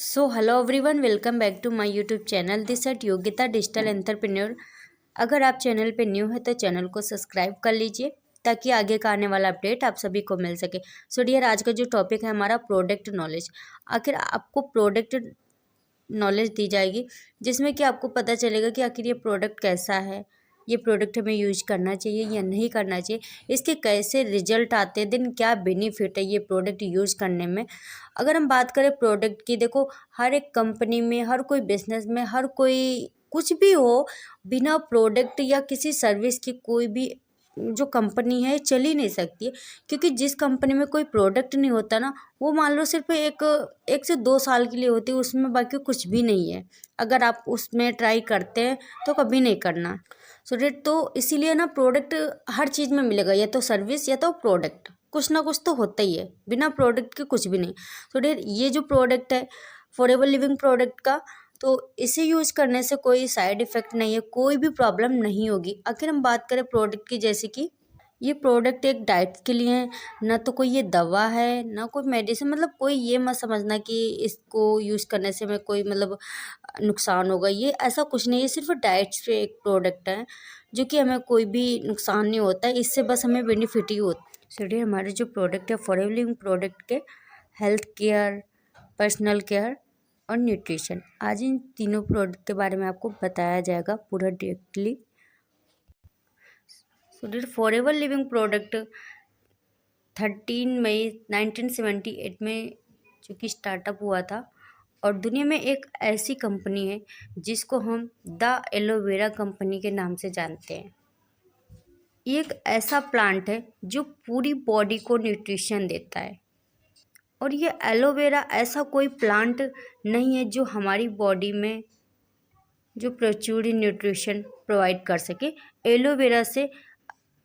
So hello everyone, welcome back to my YouTube channel. This at Yogita digital entrepreneur. अगर आप channel पे new है तो चैनल को सब्सक्राइब कर लीजिए ताकि आगे का आने वाला अपडेट आप सभी को मिल सके। सो डियर, आज का जो टॉपिक है हमारा प्रोडक्ट नॉलेज। आखिर आपको प्रोडक्ट नॉलेज दी जाएगी जिसमें कि आपको पता चलेगा कि आखिर ये प्रोडक्ट कैसा है, ये प्रोडक्ट हमें यूज करना चाहिए या नहीं करना चाहिए, इसके कैसे रिजल्ट आते हैं, देन क्या बेनिफिट है ये प्रोडक्ट यूज करने में। अगर हम बात करें प्रोडक्ट की, देखो हर एक कंपनी में, हर कोई बिजनेस में, हर कोई कुछ भी हो, बिना प्रोडक्ट या किसी सर्विस की कोई भी जो कंपनी है चल ही नहीं सकती है। क्योंकि जिस कंपनी में कोई प्रोडक्ट नहीं होता ना, वो मान लो सिर्फ एक 1 से 2 साल के लिए होती है, उसमें बाकी कुछ भी नहीं है। अगर आप उसमें ट्राई करते हैं तो कभी नहीं करना। सो डेट तो इसीलिए ना प्रोडक्ट हर चीज़ में मिलेगा, या तो सर्विस या तो प्रोडक्ट, कुछ ना कुछ तो होता ही है। बिना प्रोडक्ट के कुछ भी नहीं। सो डेट ये जो प्रोडक्ट है फॉरएवर लिविंग प्रोडक्ट का, तो इसे यूज करने से कोई साइड इफ़ेक्ट नहीं है, कोई भी प्रॉब्लम नहीं होगी। आखिर हम बात करें प्रोडक्ट की, जैसे कि ये प्रोडक्ट एक डाइट के लिए है, ना तो कोई ये दवा है ना कोई मेडिसिन। मतलब कोई ये मत समझना कि इसको यूज़ करने से हमें कोई मतलब नुकसान होगा, ये ऐसा कुछ नहीं है। सिर्फ डाइट से एक प्रोडक्ट है जो कि हमें कोई भी नुकसान नहीं होता है, इससे बस हमें बेनिफिट ही होता है। इसलिए हमारे जो प्रोडक्ट है फॉरएवर लिविंग प्रोडक्ट के हेल्थ केयर, पर्सनल केयर और न्यूट्रिशन, आज इन तीनों प्रोडक्ट के बारे में आपको बताया जाएगा पूरा directly. So dear, forever living product 13 मई 1978 में जो कि स्टार्टअप हुआ था, और दुनिया में एक ऐसी कंपनी है जिसको हम द एलोवेरा कंपनी के नाम से जानते हैं। ये एक ऐसा प्लांट है जो पूरी बॉडी को न्यूट्रिशन देता है, और ये एलोवेरा ऐसा कोई प्लांट नहीं है जो हमारी बॉडी में जो प्रचुर न्यूट्रिशन प्रोवाइड कर सके। एलोवेरा से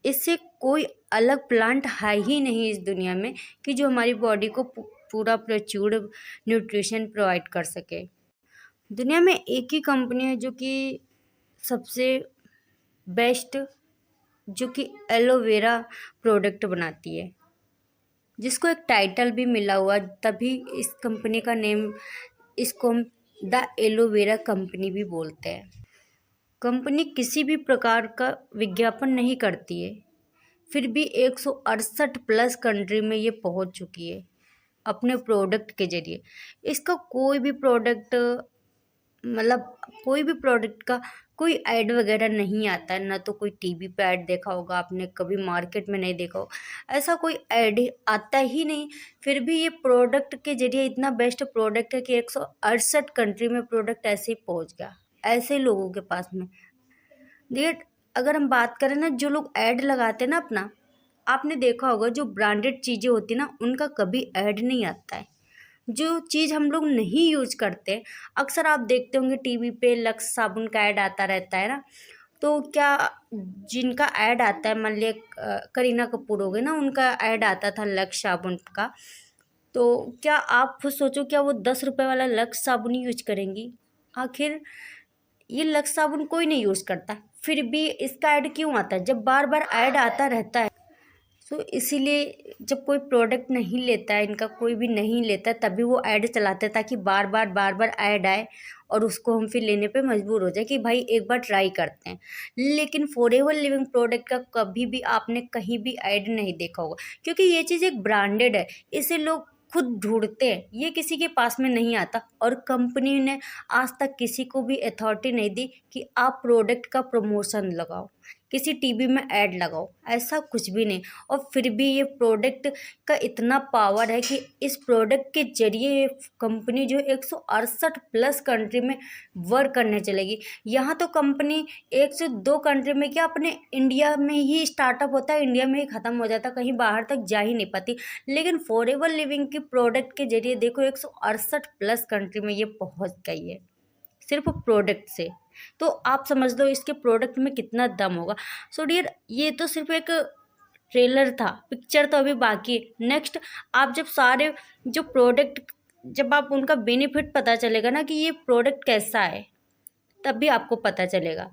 इससे कोई अलग प्लांट है ही नहीं इस दुनिया में कि जो हमारी बॉडी को पूरा प्रचुर न्यूट्रिशन प्रोवाइड कर सके। दुनिया में एक ही कंपनी है जो कि सबसे बेस्ट, जो कि एलोवेरा प्रोडक्ट बनाती है, जिसको एक टाइटल भी मिला हुआ, तभी इस कंपनी का नेम, इसको हम द एलोवेरा कंपनी भी बोलते हैं। कंपनी किसी भी प्रकार का विज्ञापन नहीं करती है, फिर भी 168 प्लस कंट्री में ये पहुंच चुकी है अपने प्रोडक्ट के जरिए। इसका कोई भी प्रोडक्ट, मतलब कोई भी प्रोडक्ट का कोई ऐड वगैरह नहीं आता है, ना तो कोई टीवी पे ऐड देखा होगा आपने, कभी मार्केट में नहीं देखा होगा, ऐसा कोई ऐड आता ही नहीं। फिर भी ये प्रोडक्ट के जरिए इतना बेस्ट प्रोडक्ट है कि 168 कंट्री में प्रोडक्ट ऐसे ही पहुंच गया, ऐसे लोगों के पास में। देखिए, अगर हम बात करें ना, जो लोग ऐड लगाते हैं ना अपना, आपने देखा होगा जो ब्रांडेड चीज़ें होती ना, उनका कभी ऐड नहीं आता है। जो चीज़ हम लोग नहीं यूज करते, अक्सर आप देखते होंगे टीवी पे लक्स साबुन का ऐड आता रहता है ना, तो क्या जिनका ऐड आता है, मान लिया करीना कपूर हो गए ना, उनका ऐड आता था लक्स साबुन का, तो क्या आप खुद सोचो, क्या वो 10 रुपये वाला लक्स साबुन ही यूज करेंगी? आखिर ये लक्स साबुन कोई नहीं यूज़ करता, फिर भी इसका ऐड क्यों आता है? जब बार बार ऐड आता रहता है, तो इसीलिए जब कोई प्रोडक्ट नहीं लेता है, इनका कोई भी नहीं लेता, तभी वो ऐड चलाते हैं ताकि बार बार ऐड आए और उसको हम फिर लेने पे मजबूर हो जाए कि भाई एक बार ट्राई करते हैं। लेकिन फॉरएवर लिविंग प्रोडक्ट का कभी भी आपने कहीं भी ऐड नहीं देखा होगा, क्योंकि ये चीज़ एक ब्रांडेड है, इसे लोग खुद ढूंढते हैं, ये किसी के पास में नहीं आता। और कंपनी ने आज तक किसी को भी अथॉरिटी नहीं दी कि आप प्रोडक्ट का प्रमोशन लगाओ, किसी टीवी में ऐड लगाओ, ऐसा कुछ भी नहीं। और फिर भी ये प्रोडक्ट का इतना पावर है कि इस प्रोडक्ट के जरिए ये कंपनी जो 168 प्लस कंट्री में वर्क करने चलेगी। यहाँ तो कंपनी 1 से 2 कंट्री में क्या, अपने इंडिया में ही स्टार्टअप होता है, इंडिया में ही ख़त्म हो जाता, कहीं बाहर तक जा ही नहीं पाती। लेकिन फॉरएवर लिविंग की प्रोडक्ट के जरिए देखो 168 प्लस कंट्री में ये पहुँच गई है सिर्फ प्रोडक्ट से। तो आप समझ लो इसके प्रोडक्ट में कितना दम होगा। सो डियर, ये तो सिर्फ एक ट्रेलर था, पिक्चर तो अभी बाकी है। नेक्स्ट आप जब सारे जो प्रोडक्ट, जब आप उनका बेनिफिट पता चलेगा ना कि ये प्रोडक्ट कैसा है, तब भी आपको पता चलेगा।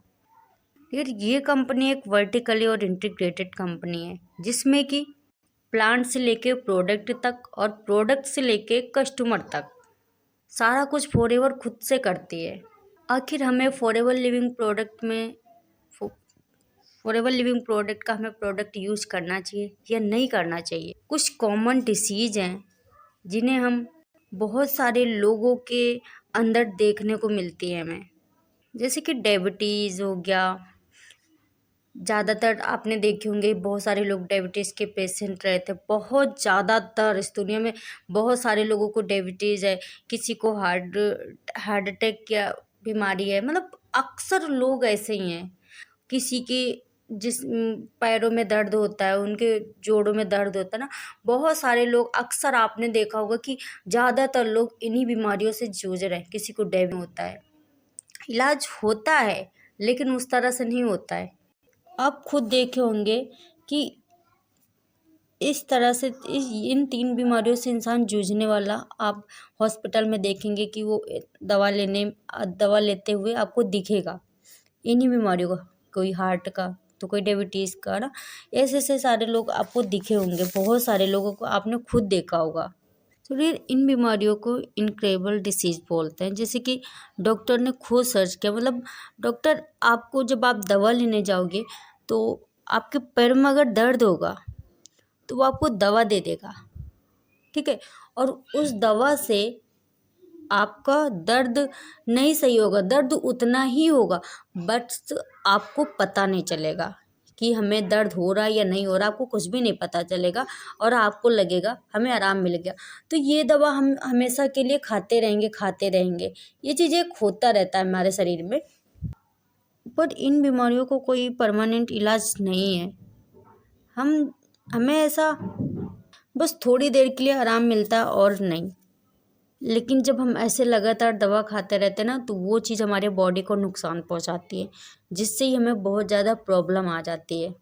यार, ये कंपनी एक वर्टिकली और इंटीग्रेटेड कंपनी है, जिसमें कि प्लांट से लेके प्रोडक्ट तक और प्रोडक्ट से लेके कस्टमर तक सारा कुछ फॉरएवर खुद से करती है। आखिर हमें फॉरएवर लिविंग प्रोडक्ट का हमें प्रोडक्ट यूज़ करना चाहिए या नहीं करना चाहिए। कुछ कॉमन डिसीज़ हैं जिन्हें हम बहुत सारे लोगों के अंदर देखने को मिलती है हमें, जैसे कि डायबिटीज़ हो गया। ज़्यादातर आपने देखे होंगे बहुत सारे लोग डायबिटीज़ के पेशेंट रहते हैं। बहुत ज़्यादातर इस दुनिया में बहुत सारे लोगों को डायबिटीज़ है, किसी को हार्ट अटैक की बीमारी है। मतलब अक्सर लोग ऐसे ही हैं। किसी के पैरों में दर्द होता है, उनके जोड़ों में दर्द होता है ना। बहुत सारे लोग, अक्सर आपने देखा होगा कि ज़्यादातर लोग इन्हीं बीमारियों से जूझ रहे हैं। किसी को डायबिटीज होता है, इलाज होता है लेकिन उस तरह से नहीं होता है। आप खुद देखे होंगे कि इस तरह से इन 3 बीमारियों से इंसान जूझने वाला आप हॉस्पिटल में देखेंगे कि वो दवा लेते हुए आपको दिखेगा। इन्हीं बीमारियों का, कोई हार्ट का तो कोई डायबिटीज़ का ना, ऐसे सारे लोग आपको दिखे होंगे। बहुत सारे लोगों को आपने खुद देखा होगा। तो फिर इन बीमारियों को इनक्रेबल डिसीज़ बोलते हैं। जैसे कि डॉक्टर ने खुद सर्च किया, मतलब डॉक्टर आपको, जब आप दवा लेने जाओगे तो आपके पैर में अगर दर्द होगा तो वो आपको दवा दे देगा, ठीक है। और उस दवा से आपका दर्द नहीं सही होगा, दर्द उतना ही होगा, बट आपको पता नहीं चलेगा कि हमें दर्द हो रहा है या नहीं हो रहा। आपको कुछ भी नहीं पता चलेगा और आपको लगेगा हमें आराम मिल गया। तो ये दवा हम हमेशा के लिए खाते रहेंगे। ये चीज़ एक होता रहता है हमारे शरीर में। पर इन बीमारियों को कोई परमानेंट इलाज नहीं है। हमें ऐसा बस थोड़ी देर के लिए आराम मिलता है और नहीं। लेकिन जब हम ऐसे लगातार दवा खाते रहते हैं ना, तो वो चीज़ हमारे बॉडी को नुकसान पहुंचाती है, जिससे ही हमें बहुत ज़्यादा प्रॉब्लम आ जाती है।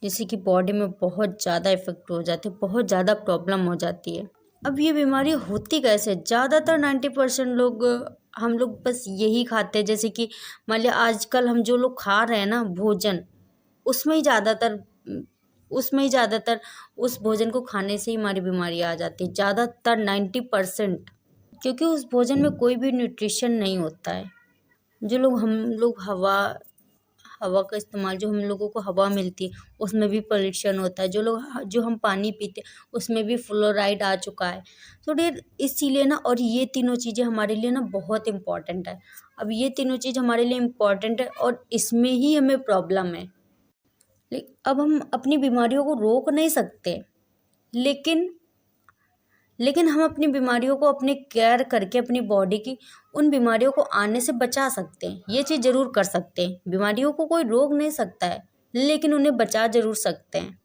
जैसे कि बॉडी में बहुत ज़्यादा इफेक्ट हो जाते हैं, बहुत ज़्यादा प्रॉब्लम हो जाती है। अब ये बीमारी होती कैसे? ज़्यादातर 90% लोग, हम लोग बस यही खाते हैं। जैसे कि मान लिया आजकल हम जो लोग खा रहे हैं ना भोजन, उसमें ही ज़्यादातर उस भोजन को खाने से ही हमारी बीमारी आ जाती है। ज़्यादातर 90%, क्योंकि उस भोजन में कोई भी न्यूट्रिशन नहीं होता है। हम लोग हवा का इस्तेमाल, जो हम लोगों को हवा मिलती है उसमें भी पॉल्यूशन होता है। जो हम पानी पीते उसमें भी फ्लोराइड आ चुका है। तो फिर इसीलिए ना, और ये तीनों चीज़ें हमारे लिए ना बहुत इम्पॉर्टेंट है। अब ये तीनों चीज़ हमारे लिए इम्पॉर्टेंट है और इसमें ही हमें प्रॉब्लम है। अब हम अपनी बीमारियों को रोक नहीं सकते, लेकिन हम अपनी बीमारियों को अपने केयर करके अपनी बॉडी की उन बीमारियों को आने से बचा सकते हैं। ये चीज़ ज़रूर कर सकते हैं। बीमारियों को कोई रोक नहीं सकता है, लेकिन उन्हें बचा ज़रूर सकते हैं।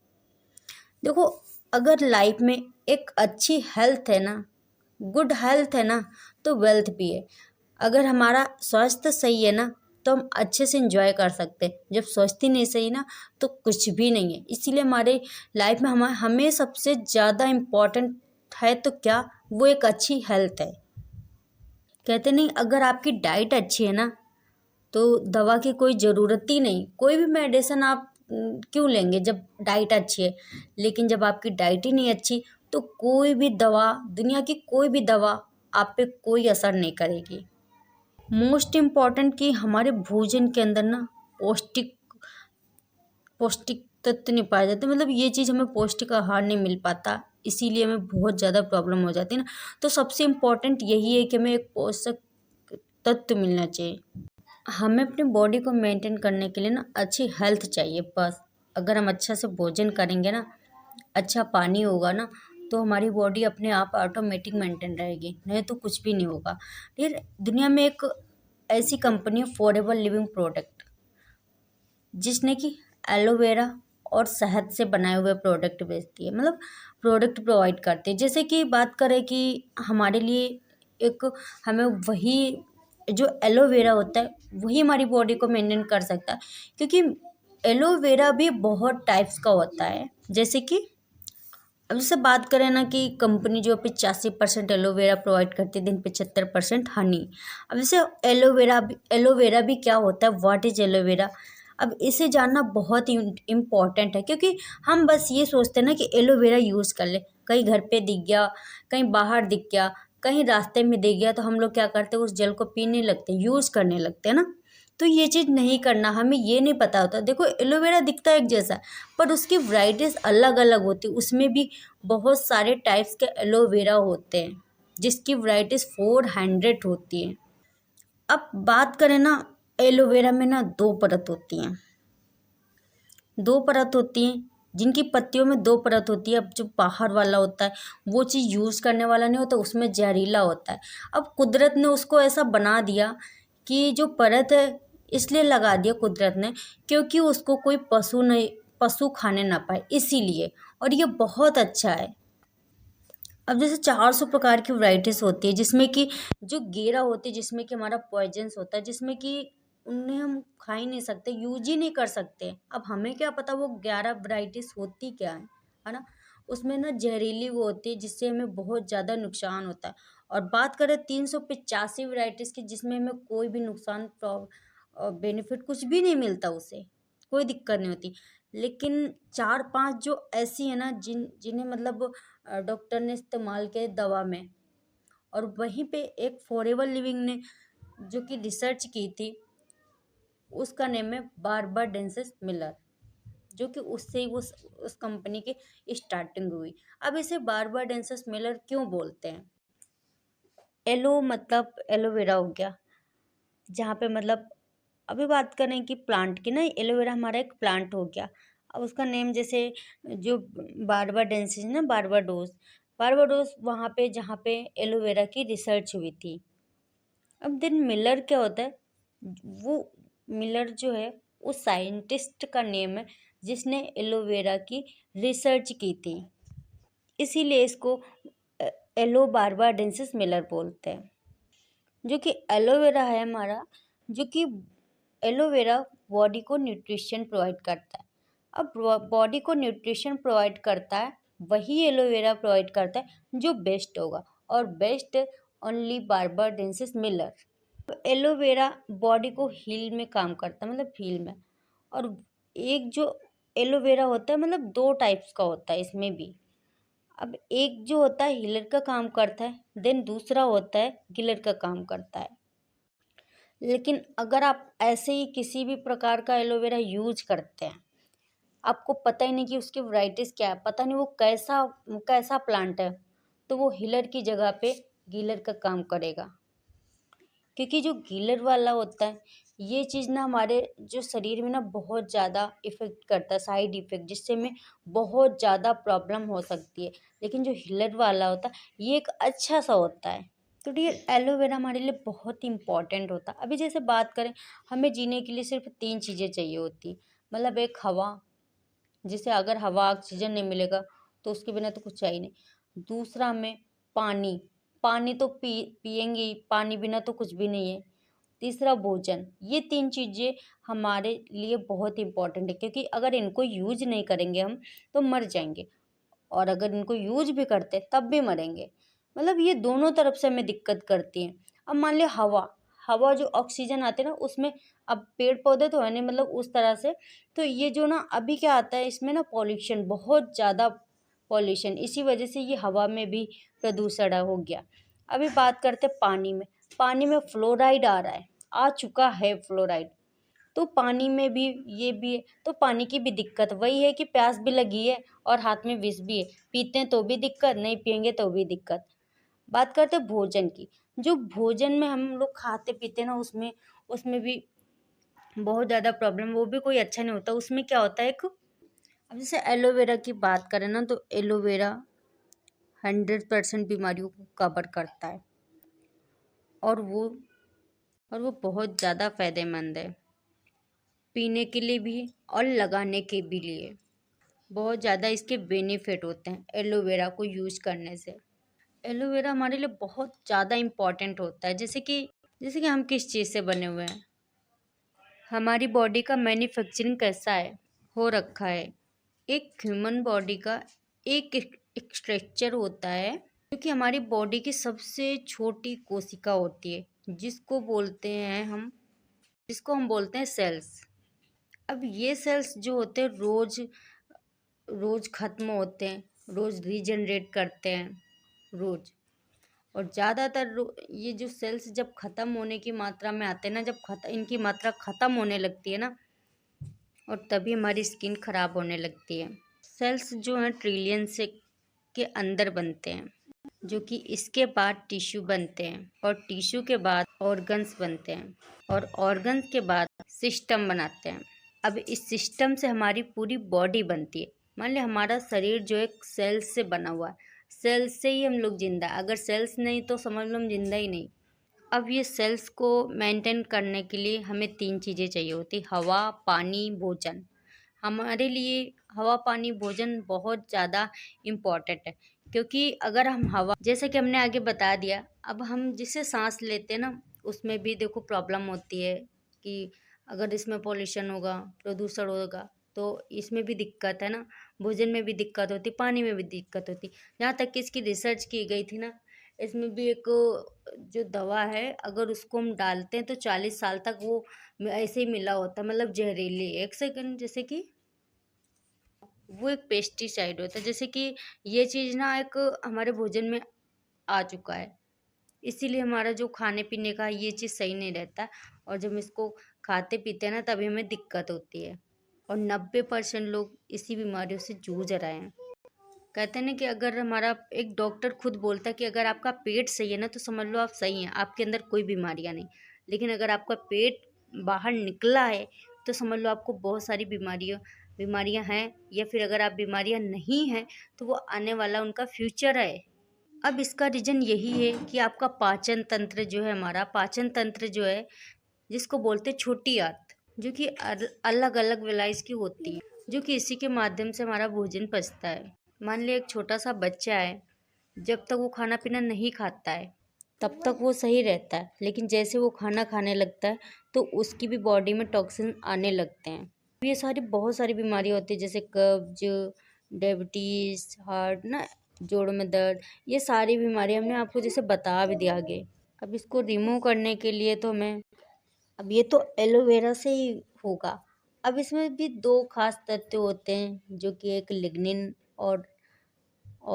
देखो, अगर लाइफ में एक अच्छी हेल्थ है ना, गुड हेल्थ है ना, तो वेल्थ भी है। अगर हमारा स्वास्थ्य सही है ना, तो हम अच्छे से एंजॉय कर सकते हैं। जब स्वास्थ्य नहीं सही ना, तो कुछ भी नहीं है। इसीलिए हमारे लाइफ में हमें सबसे ज़्यादा इम्पॉर्टेंट है तो क्या, वो एक अच्छी हेल्थ है। कहते नहीं, अगर आपकी डाइट अच्छी है ना, तो दवा की कोई ज़रूरत ही नहीं। कोई भी मेडिसिन आप क्यों लेंगे जब डाइट अच्छी है। लेकिन जब आपकी डाइट ही नहीं अच्छी, तो कोई भी दवा, दुनिया की कोई भी दवा आप पे कोई असर नहीं करेगी। मोस्ट इम्पॉर्टेंट कि हमारे भोजन के अंदर ना पौष्टिक तत्व नहीं पाए जाते। मतलब ये चीज़, हमें पौष्टिक आहार नहीं मिल पाता, इसीलिए हमें बहुत ज़्यादा प्रॉब्लम हो जाती है ना। तो सबसे इम्पॉर्टेंट यही है कि हमें एक पोषक तत्व मिलना चाहिए। हमें अपनी बॉडी को मेंटेन करने के लिए ना अच्छी हेल्थ चाहिए बस। अगर हम अच्छा से भोजन करेंगे ना, अच्छा पानी होगा ना, तो हमारी बॉडी अपने आप ऑटोमेटिक मेंटेन रहेगी, नहीं तो कुछ भी नहीं होगा। फिर दुनिया में एक ऐसी कंपनी है फॉरएवर लिविंग प्रोडक्ट, जिसने कि एलोवेरा और शहद से बनाए हुए प्रोडक्ट बेचती है, मतलब प्रोडक्ट प्रोवाइड करती है। जैसे कि बात करें कि हमारे लिए हमें वही जो एलोवेरा होता है वही हमारी बॉडी को मेंटेन कर सकता है, क्योंकि एलोवेरा भी बहुत टाइप्स का होता है। जैसे कि अब जैसे बात करें ना कि कंपनी जो 85% एलोवेरा प्रोवाइड करती है, दिन 75% हनी। अब जैसे एलोवेरा भी क्या होता है, व्हाट इज एलोवेरा। अब इसे जानना बहुत ही इम्पॉर्टेंट है, क्योंकि हम बस ये सोचते हैं ना कि एलोवेरा यूज़ कर ले, कहीं घर पे दिख गया, कहीं बाहर दिख गया, कहीं रास्ते में दिख गया तो हम लोग क्या करते हैं, उस जल को पीने लगते हैं, यूज़ करने लगते हैं ना। तो ये चीज़ नहीं करना, हमें ये नहीं पता होता। देखो एलोवेरा दिखता है एक जैसा, पर उसकी वैरायटीज़ अलग अलग होती है। उसमें भी बहुत सारे टाइप्स के एलोवेरा होते हैं, जिसकी वैरायटीज़ 400 होती है। अब बात करें ना, एलोवेरा में ना 2 परत होती हैं। 2 परत होती हैं, जिनकी पत्तियों में 2 परत होती है। अब जो बाहर वाला होता है वो चीज़ यूज़ करने वाला नहीं होता, उसमें जहरीला होता है। अब कुदरत ने उसको ऐसा बना दिया कि जो परत है, इसलिए लगा दिया कुदरत ने, क्योंकि उसको कोई पशु खाने ना पाए, इसीलिए। और ये बहुत अच्छा है। अब जैसे 400 प्रकार की वैरायटीज होती है, जिसमें कि जो गेरा होती है, जिसमें कि हमारा पॉइजन्स होता है, जिसमें कि उन्हें हम खा ही नहीं सकते, यूज ही नहीं कर सकते। अब हमें क्या पता वो 11 वैरायटीज होती क्या है ना। उसमें ना जहरीली वो होती है, जिससे हमें बहुत ज़्यादा नुकसान होता है। और बात करें 385 वैरायटीज़ की, जिसमें हमें कोई भी नुकसान बेनिफिट कुछ भी नहीं मिलता, उसे कोई दिक्कत नहीं होती। लेकिन 4-5 जो ऐसी है ना, जिन्हें मतलब डॉक्टर ने इस्तेमाल किया दवा में। और वहीं पे एक फॉरएवर लिविंग ने जो कि रिसर्च की थी, उसका नेम है बारबाडेंसिस मिलर, जो कि उससे ही उस कंपनी की स्टार्टिंग हुई। अब इसे बारबाडेंसिस मिलर क्यों बोलते हैं? एलो मतलब एलोवेरा हो गया, जहाँ पे मतलब अभी बात करें कि प्लांट की ना, एलोवेरा हमारा एक प्लांट हो गया। अब उसका नेम जैसे जो बारबाडेंसिस ना, बारबाडोस वहाँ पे जहाँ पे एलोवेरा की रिसर्च हुई थी। अब देन मिलर क्या होता है? वो मिलर जो है, उस साइंटिस्ट का नेम है जिसने एलोवेरा की रिसर्च की थी, इसीलिए इसको एलो बारबाडेंसिस मिलर बोलते हैं। जो कि एलोवेरा है हमारा, जो कि एलोवेरा बॉडी को न्यूट्रिशन प्रोवाइड करता है। अब बॉडी को न्यूट्रिशन प्रोवाइड करता है, वही एलोवेरा प्रोवाइड करता है जो बेस्ट होगा, और best only barbadensis Miller. Aloe vera body को हील में काम करता है, मतलब हील में। और एक जो एलोवेरा होता है, मतलब 2 टाइप्स का होता है इसमें भी। अब एक जो होता है हीलर का काम करता है, देन दूसरा होता है किलर का काम करता है। लेकिन अगर आप ऐसे ही किसी भी प्रकार का एलोवेरा यूज करते हैं, आपको पता ही नहीं कि उसकी वैरायटीज़ क्या है, पता नहीं वो कैसा कैसा प्लांट है, तो वो हीलर की जगह पे गीलर का काम करेगा। क्योंकि जो गीलर वाला होता है, ये चीज़ ना हमारे जो शरीर में ना बहुत ज़्यादा इफ़ेक्ट करता है, साइड इफ़ेक्ट, जिससे हमें बहुत ज़्यादा प्रॉब्लम हो सकती है। लेकिन जो हीलर वाला होता है, ये एक अच्छा सा होता है। तो ये एलोवेरा हमारे लिए बहुत इम्पॉर्टेंट होता है। अभी जैसे बात करें, हमें जीने के लिए सिर्फ 3 चीज़ें चाहिए होती, मतलब एक हवा, जिसे अगर हवा ऑक्सीजन नहीं मिलेगा तो उसके बिना तो कुछ है ही नहीं। दूसरा हमें पानी, पानी तो पिएंगे ही, पानी बिना तो कुछ भी नहीं है। तीसरा भोजन। ये 3 चीज़ें हमारे लिए बहुत इम्पोर्टेंट है, क्योंकि अगर इनको यूज नहीं करेंगे हम तो मर जाएंगे, और अगर इनको यूज भी करते तब भी मरेंगे। मतलब ये दोनों तरफ से हमें दिक्कत करती है। अब मान लिया हवा, हवा जो ऑक्सीजन आते हैं ना उसमें, अब पेड़ पौधे तो है नहीं, मतलब उस तरह से। तो ये जो ना अभी क्या आता है इसमें ना, पॉल्यूशन, बहुत ज़्यादा पॉल्यूशन, इसी वजह से ये हवा में भी प्रदूषण हो गया। अभी बात करते हैं पानी में। पानी में फ्लोराइड आ रहा है, आ चुका है फ्लोराइड। तो पानी में भी ये भी है, तो पानी की भी दिक्कत वही है कि प्यास भी लगी है और हाथ में विष भी है, पीते हैं तो भी दिक्कत, नहीं पियेंगे तो भी दिक्कत। बात करते हैं भोजन की। जो भोजन में हम लोग खाते पीते हैं ना, उसमें उसमें भी बहुत ज़्यादा प्रॉब्लम, वो भी कोई अच्छा नहीं होता। उसमें क्या होता है, एक अब जैसे एलोवेरा की बात करें ना, तो एलोवेरा 100% बीमारियों को कवर करता है, और वो बहुत ज़्यादा फायदेमंद है, पीने के लिए भी और लगाने के भी लिए। बहुत ज़्यादा इसके बेनिफिट होते हैं एलोवेरा को यूज़ करने से। एलोवेरा हमारे लिए बहुत ज़्यादा इम्पॉर्टेंट होता है, जैसे कि हम किस चीज़ से बने हुए हैं, हमारी बॉडी का मैन्युफैक्चरिंग कैसा है, हो रखा है। एक ह्यूमन बॉडी का एक स्ट्रक्चर होता है, क्योंकि हमारी बॉडी की सबसे छोटी कोशिका होती है, जिसको हम बोलते हैं सेल्स। अब ये सेल्स जो होते हैं रोज रोज खत्म होते हैं, रोज रीजनरेट करते हैं, रोज। और ज़्यादातर ये जो सेल्स जब ख़त्म होने की मात्रा में आते हैं ना, जब इनकी मात्रा ख़त्म होने लगती है ना, और तभी हमारी स्किन ख़राब होने लगती है। सेल्स जो हैं ट्रिलियन से के अंदर बनते हैं, जो कि इसके बाद टिश्यू बनते हैं, और टिश्यू के बाद ऑर्गन्स बनते हैं, और ऑर्गन्स के बाद सिस्टम बनाते हैं। अब इस सिस्टम से हमारी पूरी बॉडी बनती है। मान लिया हमारा शरीर जो एक सेल्स से बना हुआ है, सेल्स से ही हम लोग जिंदा है। अगर सेल्स नहीं तो समझ लो हम जिंदा ही नहीं। अब ये सेल्स को मेंटेन करने के लिए हमें 3 चीज़ें चाहिए होती: हवा, पानी, भोजन। हमारे लिए हवा, पानी, भोजन बहुत ज़्यादा इम्पॉर्टेंट है, क्योंकि अगर हम हवा, जैसे कि हमने आगे बता दिया, अब हम जिससे सांस लेते हैं ना, उसमें भी देखो प्रॉब्लम होती है कि अगर इसमें पॉल्यूशन होगा, प्रदूषण होगा, तो इसमें भी दिक्कत है ना। भोजन में भी दिक्कत होती, पानी में भी दिक्कत होती। यहाँ तक कि इसकी रिसर्च की गई थी ना, इसमें भी एक जो दवा है, अगर उसको हम डालते हैं तो 40 साल तक वो ऐसे ही मिला होता है, मतलब जहरीली। एक सेकंड, जैसे कि वो एक पेस्टिसाइड होता है, जैसे कि ये चीज़ ना एक हमारे भोजन में आ चुका है, इसीलिए हमारा जो खाने पीने का ये चीज़ सही नहीं रहता, और जब हम इसको खाते पीते हैं ना, तभी हमें दिक्कत होती है। और 90% लोग इसी बीमारियों से जूझ रहे हैं। कहते हैं ना कि अगर हमारा, एक डॉक्टर खुद बोलता है कि अगर आपका पेट सही है ना, तो समझ लो आप सही हैं, आपके अंदर कोई बीमारियां नहीं। लेकिन अगर आपका पेट बाहर निकला है, तो समझ लो आपको बहुत सारी बीमारियां हैं, या फिर अगर आप बीमारियां नहीं हैं, तो वो आने वाला उनका फ्यूचर है। अब इसका रीज़न यही है कि आपका पाचन तंत्र जो है, हमारा पाचन तंत्र जो है, जिसको बोलते हैं छोटी आंत, जो कि अलग अलग विलायस की होती है, जो कि इसी के माध्यम से हमारा भोजन पचता है। मान लिया एक छोटा सा बच्चा है, जब तक वो खाना पीना नहीं खाता है तब तक वो सही रहता है, लेकिन जैसे वो खाना खाने लगता है तो उसकी भी बॉडी में टॉक्सिन आने लगते हैं। ये सारी बहुत सारी बीमारियां होती है, जैसे कब्ज, डायबिटीज़, हार्ट ना, जोड़ों में दर्द, ये सारी बीमारियां हमने आपको जैसे बता भी दिया आगे। अब इसको रिमूव करने के लिए तो मैं, अब ये तो एलोवेरा से ही होगा। अब इसमें भी 2 खास तत्व होते हैं, जो कि एक लिग्निन और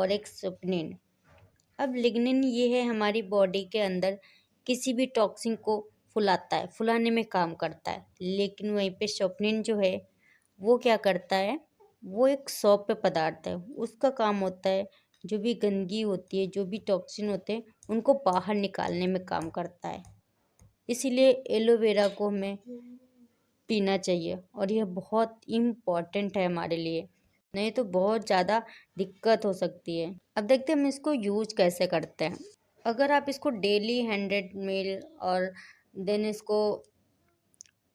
एक सुपनिन। अब लिग्निन ये है हमारी बॉडी के अंदर किसी भी टॉक्सिन को फुलाता है, फुलाने में काम करता है। लेकिन वहीं पे सुपनिन जो है वो क्या करता है, वो एक सौम्य पदार्थ है। उसका काम होता है जो भी गंदगी होती है, जो भी टॉक्सिन होते हैं, उनको बाहर निकालने में काम करता है। इसीलिए एलोवेरा को हमें पीना चाहिए, और यह बहुत इम्पॉर्टेंट है हमारे लिए, नहीं तो बहुत ज़्यादा दिक्कत हो सकती है। अब देखते हैं हम इसको यूज कैसे करते हैं। अगर आप इसको डेली 100 ml और देन इसको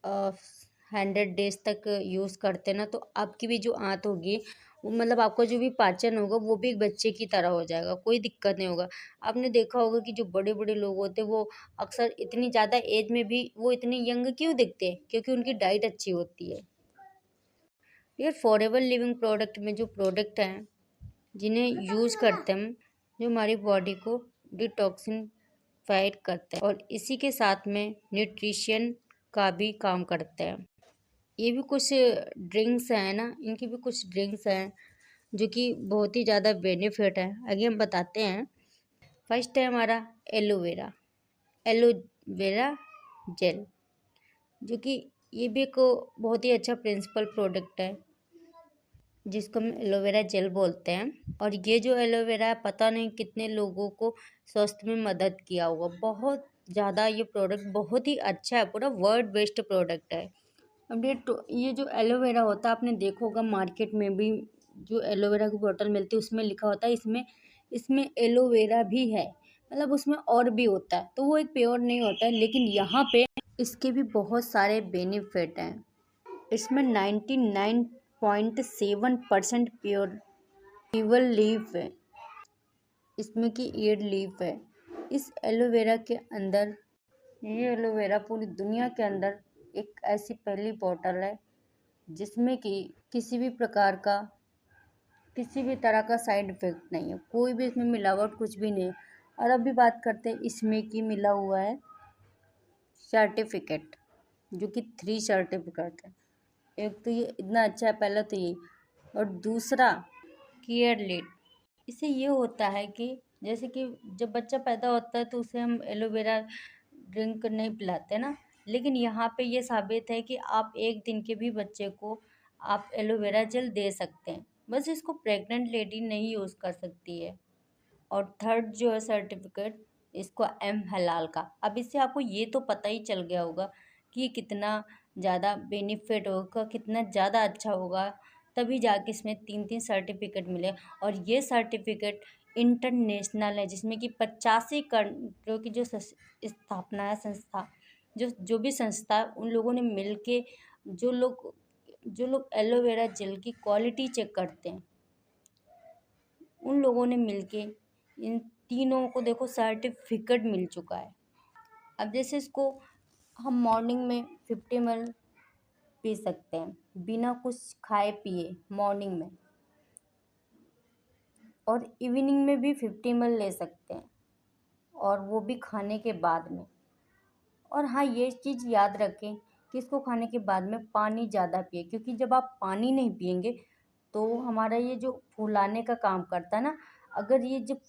100 days तक यूज़ करते हैं ना, तो आपकी भी जो आंत होगी, वो मतलब आपका जो भी पाचन होगा, वो भी एक बच्चे की तरह हो जाएगा, कोई दिक्कत नहीं होगा। आपने देखा होगा कि जो बड़े बड़े लोग होते हैं, वो अक्सर इतनी ज़्यादा एज में भी वो इतने यंग क्यों दिखते हैं, क्योंकि उनकी डाइट अच्छी होती है। ये फॉरएवर लिविंग प्रोडक्ट में जो प्रोडक्ट हैं, जिन्हें यूज़ करते हैं हम, जो हमारी बॉडी को डिटॉक्सिन फाइट करते हैं, और इसी के साथ में न्यूट्रिशन का भी काम करते हैं। ये भी कुछ ड्रिंक्स हैं ना, इनकी भी कुछ ड्रिंक्स हैं जो कि बहुत ही ज़्यादा बेनिफिट है, आगे हम बताते हैं। फर्स्ट है हमारा एलोवेरा, एलोवेरा जेल, जो कि ये भी एक बहुत ही अच्छा प्रिंसिपल प्रोडक्ट है, जिसको हम एलोवेरा जेल बोलते हैं। और ये जो एलोवेरा है, पता नहीं कितने लोगों को स्वास्थ्य में मदद किया होगा, बहुत ज़्यादा। ये प्रोडक्ट बहुत ही अच्छा है, पूरा वर्ल्ड बेस्ट प्रोडक्ट है। अब ये जो एलोवेरा होता है, आपने देखा होगा मार्केट में भी जो एलोवेरा की बोतल मिलती है, उसमें लिखा होता है इसमें इसमें एलोवेरा भी है, मतलब उसमें और भी होता है, तो वो एक प्योर नहीं होता है। लेकिन यहाँ पे इसके भी बहुत सारे बेनिफिट हैं। इसमें 99.7% प्योर लीफ है, इसमें की एड लीफ है इस एलोवेरा के अंदर। ये एलोवेरा पूरी दुनिया के अंदर एक ऐसी पहली बॉटल है जिसमें कि किसी भी तरह का साइड इफ़ेक्ट नहीं है, कोई भी इसमें मिलावट कुछ भी नहीं है। और अभी बात करते हैं इसमें कि मिला हुआ है सर्टिफिकेट, जो कि 3 सर्टिफिकेट है। एक तो ये इतना अच्छा है, पहला तो ये, और दूसरा केयर लीड। इससे ये होता है कि जैसे कि जब बच्चा पैदा होता है तो उसे हम एलोवेरा ड्रिंक नहीं पिलाते ना, लेकिन यहाँ पे ये साबित है कि आप 1 दिन के भी बच्चे को आप एलोवेरा जेल दे सकते हैं, बस इसको प्रेग्नेंट लेडी नहीं यूज़ कर सकती है। और थर्ड जो है सर्टिफिकेट, इसको एम हलाल का। अब इससे आपको ये तो पता ही चल गया होगा कि ये कितना ज़्यादा बेनिफिट होगा, कितना ज़्यादा अच्छा होगा, तभी जाके इसमें 3-3 सर्टिफिकेट मिले। और ये सर्टिफिकेट इंटरनेशनल है, जिसमें कि 85 कंट्रियों की जो स्थापना है, संस्था जो भी संस्था है, उन लोगों ने मिल के जो लोग एलोवेरा जेल की क्वालिटी चेक करते हैं, उन लोगों ने मिलके इन तीनों को देखो सर्टिफिकेट मिल चुका है। अब जैसे इसको हम मॉर्निंग में 50 ml पी सकते हैं बिना कुछ खाए पिए मॉर्निंग में, और इवनिंग में भी 50 ml ले सकते हैं, और वो भी खाने के बाद में। और हाँ, ये चीज़ याद रखें कि इसको खाने के बाद में पानी ज़्यादा पिए, क्योंकि जब आप पानी नहीं पिएंगे तो हमारा ये जो फूलाने का काम करता है ना, अगर ये जब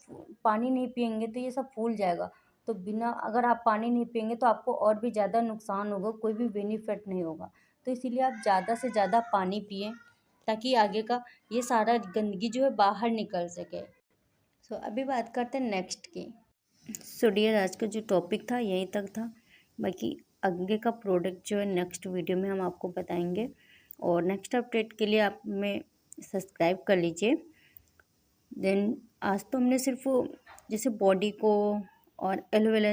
पानी नहीं पिएंगे तो ये सब फूल जाएगा। तो बिना अगर आप पानी नहीं पिएंगे तो आपको और भी ज़्यादा नुकसान होगा, कोई भी बेनिफिट नहीं होगा। तो इसीलिए आप ज़्यादा से ज़्यादा पानी पिएं, ताकि आगे का ये सारा गंदगी जो है बाहर निकल सके। सो अभी बात करते हैं नेक्स्ट की। सो डियर, आज का जो टॉपिक था यहीं तक था। बाकी आगे का प्रोडक्ट जो है नेक्स्ट वीडियो में हम आपको बताएंगे, और नेक्स्ट अपडेट के लिए आप हमें सब्सक्राइब कर लीजिए। देन आज तो हमने सिर्फ जैसे बॉडी को और एलोवेरा